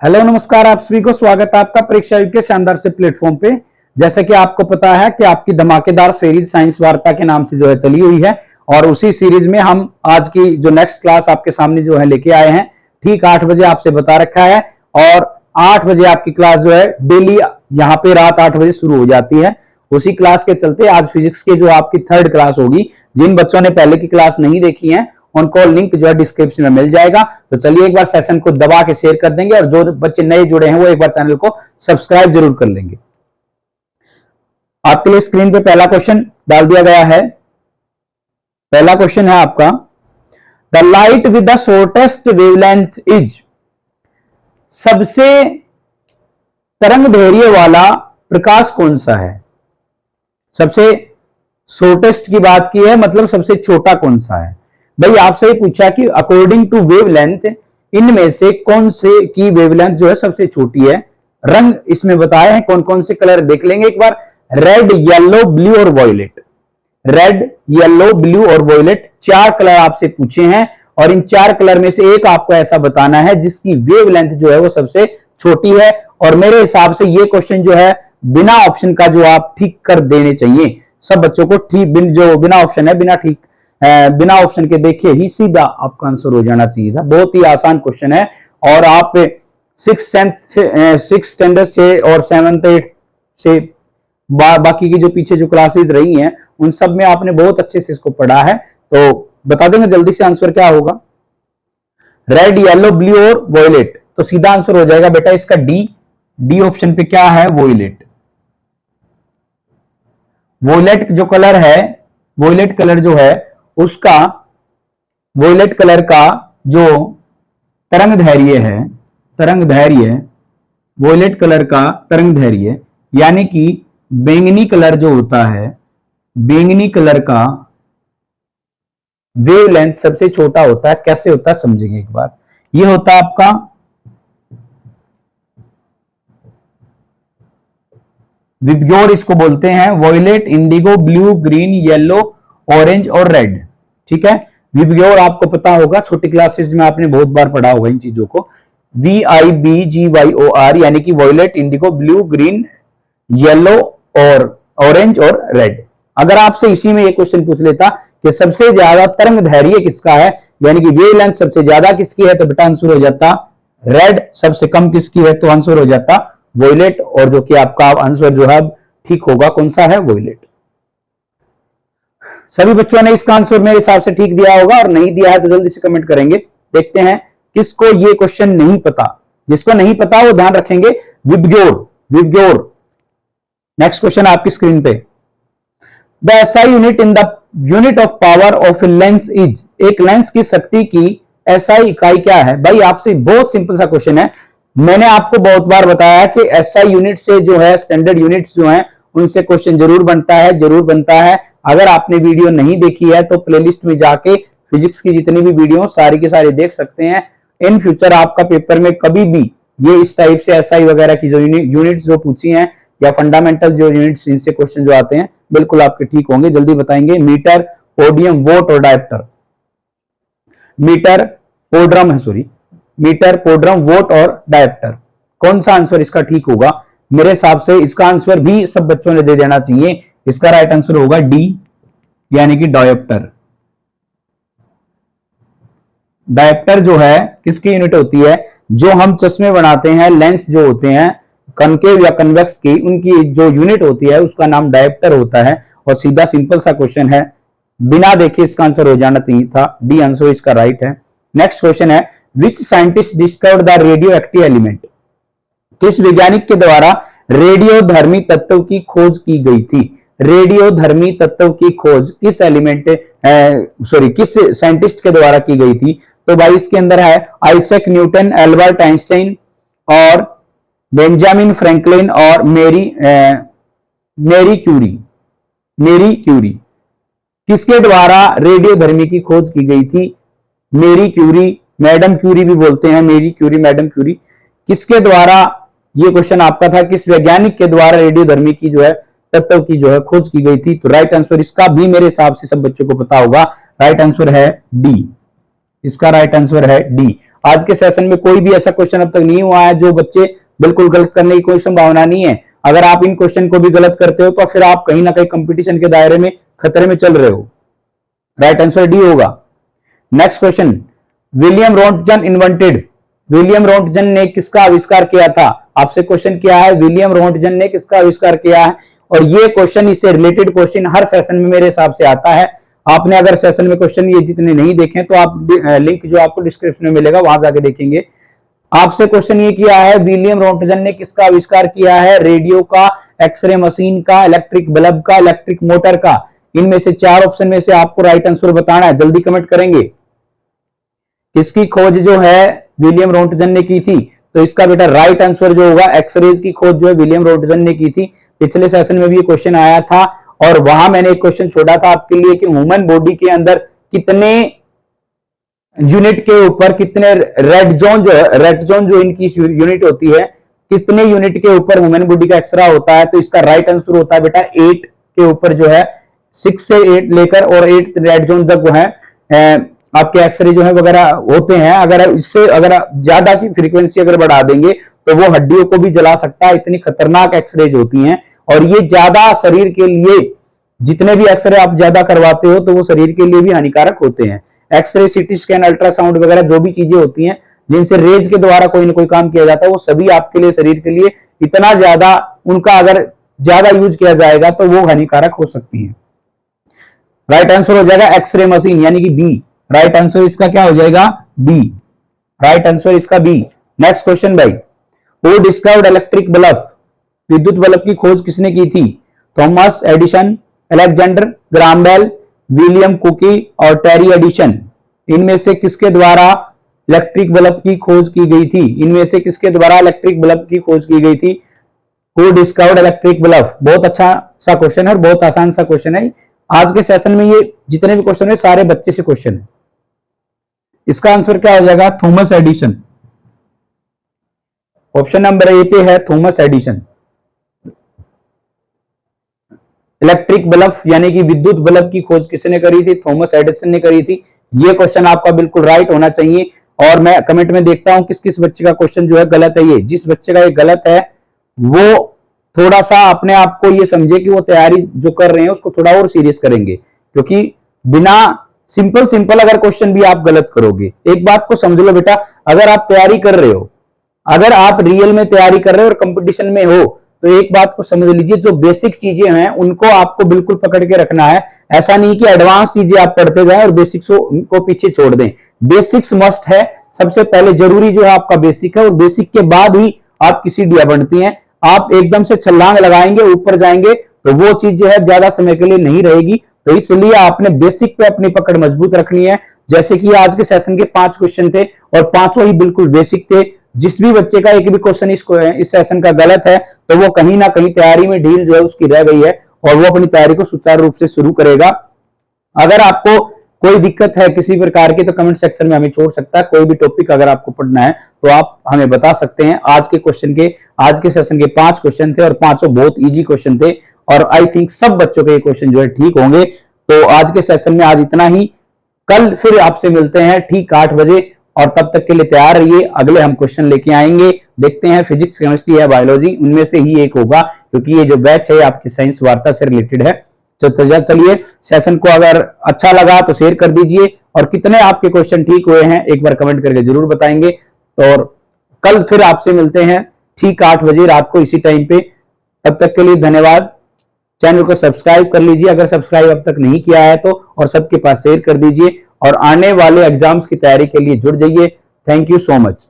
Hello नमस्कार, आप सभी को स्वागत है आपका परीक्षा युग के शानदार से प्लेटफॉर्म पे। जैसे कि आपको पता है कि आपकी धमाकेदार सीरीज साइंस वार्ता के नाम से जो है चली हुई है, और उसी सीरीज में हम आज की जो नेक्स्ट क्लास आपके सामने जो है लेके आए हैं, ठीक 8 बजे आपसे बता रखा है। और 8 बजे आपकी क्लास जो है डेली यहाँ पे रात 8 बजे शुरू हो जाती है। उसी क्लास के चलते आज फिजिक्स की जो आपकी थर्ड क्लास होगी, जिन बच्चों ने पहले की क्लास नहीं देखी है उनको लिंक जो है डिस्क्रिप्शन में मिल जाएगा। तो चलिए एक बार सेशन को दबा के शेयर कर देंगे, और जो बच्चे नए जुड़े हैं वो एक बार चैनल को सब्सक्राइब जरूर कर लेंगे। आपके लिए स्क्रीन पे पहला क्वेश्चन डाल दिया गया है। पहला क्वेश्चन है आपका, the light with the shortest wavelength is, सबसे तरंग दैर्घ्य वाला प्रकाश कौन सा है। सबसे शॉर्टेस्ट की बात की है, मतलब सबसे छोटा कौन सा है। भाई आपसे ये पूछा कि अकॉर्डिंग टू वेवलेंथ इनमें से कौन से की वेवलेंथ जो है सबसे छोटी है। रंग इसमें बताए हैं, कौन कौन से कलर देख लेंगे एक बार। रेड, येलो, ब्लू और वॉयलेट। रेड, येलो, ब्लू और वॉयलेट, 4 कलर आपसे पूछे हैं, और इन 4 कलर में से एक आपको ऐसा बताना है जिसकी वेवलेंथ जो है वो सबसे छोटी है। और मेरे हिसाब से ये क्वेश्चन जो है बिना ऑप्शन का जो आप ठीक कर देने चाहिए सब बच्चोों को। ठीक जो बिना ऑप्शन है, बिना ऑप्शन के देखिए ही सीधा आपका आंसर हो जाना चाहिए था। बहुत ही आसान क्वेश्चन है, और आप 6th स्टैंडर्ड से और 7th 8th से बाकी की जो पीछे जो क्लासेस रही हैं उन सब में आपने बहुत अच्छे से इसको पढ़ा है। तो बता देंगे जल्दी से आंसर क्या होगा। रेड, येलो, ब्लू और वॉयलेट, तो सीधा आंसर हो जाएगा बेटा इसका डी ऑप्शन पे क्या है, वॉयलेट। वॉयलेट जो कलर है, वॉयलेट कलर जो है उसका, वॉयलेट कलर का जो तरंग दैर्घ्य है, तरंग दैर्घ्य, वॉयलेट कलर का तरंग दैर्घ्य यानी कि बैंगनी कलर जो होता है, बैंगनी कलर का वेवलेंथ सबसे छोटा होता है। कैसे होता है समझेंगे एक बार। ये होता है आपका विबग्योर, इसको बोलते हैं violet, indigo, blue, green, yellow, orange और रेड। ठीक है, विबग्योर आपको पता होगा, छोटी क्लासेस में आपने बहुत बार पढ़ा होगा इन चीजों को। VIBGYOR यानी कि violet, indigo, blue, green, yellow और ऑरेंज और रेड। अगर आपसे इसी में एक क्वेश्चन पूछ लेता कि सबसे ज्यादा तरंग दैर्घ्य किसका है, यानी कि वेवलेंथ सबसे ज्यादा किसकी है, तो बेटा आंसर हो जाता रेड। सबसे कम किसकी है, तो आंसर हो जाता वॉयलेट। और जो कि आपका आंसर जो है ठीक होगा कौन सा है, वॉयलेट। सभी बच्चों ने इसका आंसर मेरे हिसाब से ठीक दिया होगा, और नहीं दिया है तो जल्दी से कमेंट करेंगे। देखते हैं किसको ये क्वेश्चन नहीं पता। जिसको नहीं पता वो ध्यान रखेंगे, विबग्योर, विबग्योर। नेक्स्ट क्वेश्चन आपकी स्क्रीन पे, the SI unit in the unit of power of a lens is, एक लेंस की शक्ति की एसआई इकाई क्या है। भाई आपसे बहुत सिंपल सा क्वेश्चन है। मैंने आपको बहुत बार बताया कि एसआई यूनिट से जो है स्टैंडर्ड यूनिट्स जो हैं उनसे क्वेश्चन जरूर बनता है, जरूर बनता है। अगर आपने वीडियो नहीं देखी है तो प्लेलिस्ट में जाके फिजिक्स की जितनी भी वीडियो सारी के सारे देख सकते हैं। इन फ्यूचर आपका पेपर में कभी भी ये इस टाइप से एसआई वगैरह की जो यूनिट्स जो पूछी हैं, या फंडामेंटल जो यूनिट्स इनसे क्वेश्चन जो आते हैं बिल्कुल आपके ठीक होंगे। जल्दी बताएंगे, मीटर, पोडियम, वोट और डायप्टर। मीटर, पोड्रम है, सॉरी, मीटर, पोड्रम, वोट और डायप्टर। कौन सा आंसर इसका ठीक होगा। मेरे हिसाब से इसका आंसर भी सब बच्चों ने दे देना चाहिए। इसका राइट आंसर होगा डी, यानी कि डायप्टर। डायप्टर जो है किसकी यूनिट होती है, जो हम चश्मे बनाते हैं, लेंस जो होते हैं कनकेव या कन्वेक्स की, उनकी जो यूनिट होती है उसका नाम डायप्टर होता है। और सीधा सिंपल सा क्वेश्चन है, बिना देखे इसका आंसर हो जाना चाहिए था, डी आंसर इसका राइट है। नेक्स्ट क्वेश्चन है, which scientist discovered the radio active element, किस वैज्ञानिक के द्वारा रेडियोधर्मी तत्व की खोज की गई थी। रेडियोधर्मी तत्व की खोज किस एलिमेंट किस साइंटिस्ट के द्वारा की गई थी। तो भाई इसके अंदर है आइजैक न्यूटन, एल्बर्ट आइंस्टाइन और बेंजामिन फ्रैंकलिन और मेरी क्यूरी। किसके द्वारा रेडियोधर्मी की खोज की गई थी। मेरी क्यूरी, मैडम क्यूरी भी बोलते हैं, मेरी क्यूरी, मैडम क्यूरी। किसके द्वारा, ये क्वेश्चन आपका था, किस वैज्ञानिक के द्वारा रेडियोधर्मी की जो है तत्व की जो है खोज की गई थी। तो राइट आंसर इसका भी मेरे हिसाब से सब बच्चों को पता होगा, राइट आंसर है डी। इसका राइट आंसर है डी। आज के सेशन में कोई भी ऐसा क्वेश्चन अब तक नहीं हुआ है जो बच्चे बिल्कुल गलत करने की कोई संभावना नहीं है। अगर आप इन क्वेश्चन को भी गलत करते हो तो फिर आप कहीं ना कहीं कंपटीशन के दायरे में खतरे में चल रहे हो। राइट आंसर डी होगा। Next question, William Roentgen invented, William Roentgen ने किसका आविष्कार किया था? आपसे क्वेश्चन किया है विलियम रोंटगन ने किसका आविष्कार किया है, और ये क्वेश्चन, इससे रिलेटेड क्वेश्चन हर सेशन में मेरे हिसाब से आता है। आपने अगर सेशन में क्वेश्चन ये जितने नहीं देखे तो आप लिंक जो आपको डिस्क्रिप्शन में मिलेगा वहां जाके देखेंगे। आपसे क्वेश्चन ये किया है विलियम रोंटगन ने किसका आविष्कार किया है? रेडियो का, एक्सरे मशीन का, इलेक्ट्रिक बल्ब का, इलेक्ट्रिक मोटर का। इनमें से 4 ऑप्शन में से आपको राइट आंसर बताना है, जल्दी कमेंट करेंगे। किसकी खोज जो है विलियम रोंटगन ने की थी? तो इसका बेटा राइट आंसर जो होगा एक्सरेज की खोज जो है विलियम रोंटगन ने की थी। पिछले सेशन में भी ये क्वेश्चन आया था और वहां मैंने एक क्वेश्चन छोड़ा था आपके लिए कि ह्यूमन बॉडी के अंदर कितने यूनिट के ऊपर, कितने रेड जोन जो इनकी यूनिट होती है, कितने यूनिट के ऊपर ह्यूमन बॉडी का एक्सरा होता है? तो इसका राइट आंसर होता है बेटा 8 के ऊपर जो है, 6 से 8 लेकर और 8 रेड जोन तक वो है आपके एक्सरे जो है वगैरह होते हैं। अगर इससे अगर ज्यादा की फ्रीक्वेंसी अगर बढ़ा देंगे तो वो हड्डियों को भी जला सकता है, इतनी खतरनाक एक्सरेज होती हैं। और ये ज्यादा शरीर के लिए, जितने भी एक्सरे आप ज्यादा करवाते हो तो वो शरीर के लिए भी हानिकारक होते हैं। एक्सरे, सीटी स्कैन, अल्ट्रासाउंड वगैरह जो भी चीजें होती हैं जिनसे रेज के द्वारा कोई ना कोई काम किया जाता है, वो सभी आपके लिए, शरीर के लिए इतना ज्यादा, उनका अगर ज्यादा यूज किया जाएगा तो वो हानिकारक हो सकती है। राइट आंसर हो जाएगा एक्सरे मशीन यानी कि बी। राइट आंसर इसका क्या हो जाएगा? बी। राइट आंसर इसका बी। नेक्स्ट क्वेश्चन भाई, हु डिस्कवर्ड इलेक्ट्रिक बल्ब, विद्युत बल्ब की खोज किसने की थी? Thomas Edison, Alexander Graham Bell, William Cooke और टेरी एडिसन। इनमें से किसके द्वारा इलेक्ट्रिक बल्ब की खोज की गई थी? इनमें से किसके द्वारा इलेक्ट्रिक बल्ब की खोज की गई थी? Who discovered electric bulb. बहुत अच्छा सा क्वेश्चन है और बहुत आसान सा क्वेश्चन है। आज के सेशन में ये जितने भी क्वेश्चन है सारे बच्चे से क्वेश्चन है। इसका आंसर क्या हो जाएगा? Thomas Edison. Option number A पे है थॉमस एडिसन। इलेक्ट्रिक बल्ब यानी कि विद्युत बल्ब की खोज किसने करी थी? थॉमस एडिसन ने करी थी। ये क्वेश्चन आपका बिल्कुल राइट होना चाहिए। और मैं कमेंट में देखता हूं किस किस बच्चे का क्वेश्चन जो है गलत है। ये जिस बच्चे का ये गलत है वो थोड़ा सा अपने आप को ये समझे कि वो तैयारी जो कर रहे हैं उसको थोड़ा और सीरियस करेंगे, क्योंकि बिना सिंपल अगर क्वेश्चन भी आप गलत करोगे। एक बात को समझ लो बेटा, अगर आप तैयारी कर रहे हो, अगर आप रियल में तैयारी कर रहे हो और कंपटीशन में हो, तो एक बात को समझ लीजिए, जो बेसिक चीजें हैं उनको आपको बिल्कुल पकड़ के रखना है। ऐसा नहीं कि एडवांस चीजें आप पढ़ते जाएं और बेसिक्स को पीछे छोड़ दें। बेसिक्स मस्ट है, सबसे पहले जरूरी जो है आपका बेसिक है, और बेसिक के बाद ही आपकी सीढ़ियां बनती हैं। आप एकदम से छलांग लगाएंगे, ऊपर जाएंगे, तो वो चीज जो है ज्यादा समय के लिए नहीं रहेगी। तो इसलिए आपने बेसिक पे अपनी पकड़ मजबूत रखनी है। जैसे कि आज के सेशन के 5 क्वेश्चन थे और पांचों ही बिल्कुल बेसिक थे। जिस भी बच्चे का एक भी क्वेश्चन इस सेशन का गलत है तो वो कहीं ना कहीं तैयारी में ढील जो है उसकी रह गई है, और वो अपनी तैयारी को सुचारू रूप से शुरू करेगा। अगर आपको कोई दिक्कत है किसी प्रकार की तो कमेंट सेक्शन में हमें छोड़ सकता है। कोई भी टॉपिक अगर आपको पढ़ना है तो आप हमें बता सकते हैं। आज के सेशन के 5 क्वेश्चन थे और पांचों बहुत इजी क्वेश्चन थे, और आई थिंक सब बच्चों के ये क्वेश्चन जो है ठीक होंगे। तो आज के सेशन में आज इतना ही। कल फिर आपसे मिलते हैं ठीक 8 बजे, और तब तक के लिए तैयार रहिए। अगले हम क्वेश्चन लेके आएंगे, देखते हैं फिजिक्स, केमिस्ट्री या बायोलॉजी, उनमें से ही एक होगा, क्योंकि ये जो बैच है आपकी साइंस वार्ता से रिलेटेड है। चलिए, सेशन को अगर अच्छा लगा तो शेयर कर दीजिए, और कितने आपके क्वेश्चन ठीक हुए हैं एक बार कमेंट करके जरूर बताएंगे। और कल फिर आपसे मिलते हैं ठीक 8 बजे रात को इसी टाइम पे। तब तक के लिए धन्यवाद। चैनल को सब्सक्राइब कर लीजिए अगर सब्सक्राइब अब तक नहीं किया है तो, और सबके पास शेयर कर दीजिए, और आने वाले एग्जाम्स की तैयारी के लिए जुड़ जाइए। Thank you so much.